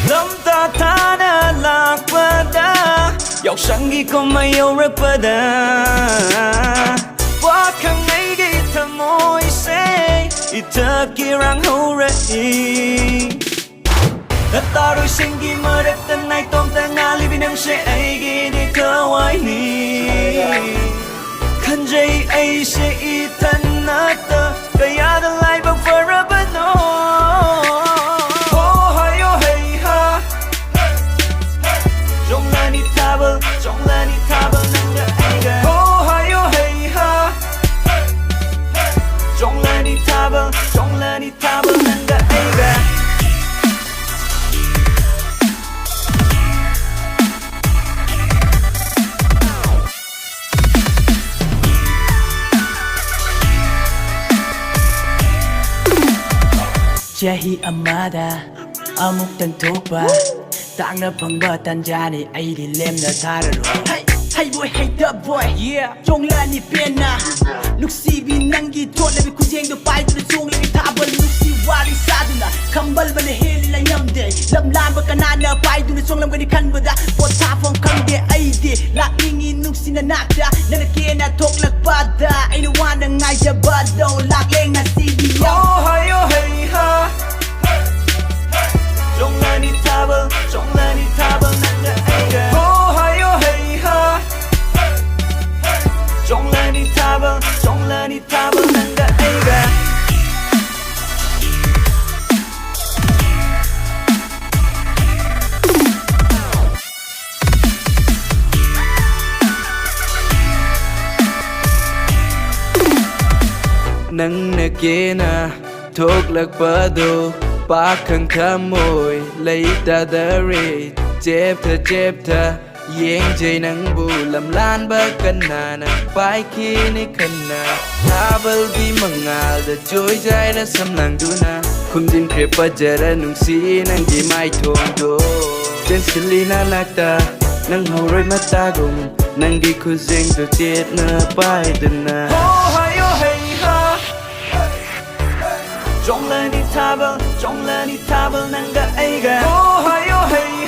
ꯂꯝꯇꯥ ꯊꯥꯅ ꯂꯥꯛꯄꯗ ꯌꯥꯎꯁꯪꯒꯤ ꯀꯨꯝꯍꯩ Chahi amada amuktang thokpa tangna phangba tanjani aidi lemna thararo hey boy hey the boy yeah jonglani pena nuksibi nangi tolabi kujeng do pai do jonglani thabal nuksi wali saduna kambal bane heli la yamde lamlan ba kanana pai do jonglam gani khanbada potha phong khangde aidi laklingi nuksi na nakda nana kena thoklak pada aina wana ngai jabado lakleng na sibi oh hey ha Jonglani Thabal nanga aiga oh hey ha Jonglani Thabal nanga aiga Nang nakena thoklak pado Pakhang khamoy leita dare Chep tha Yeng jay nang bulam lan ba kanana Pai kini kana Thabal di mangal da joy jay na samlang duna Khumjin krepa jara nungsi nang di mai thong do Jen silina nakta nang hauroy matagong Nang di khuzeng do chet na pai duna Oh hey ha Jonglani Thabal nanga aiga oh hey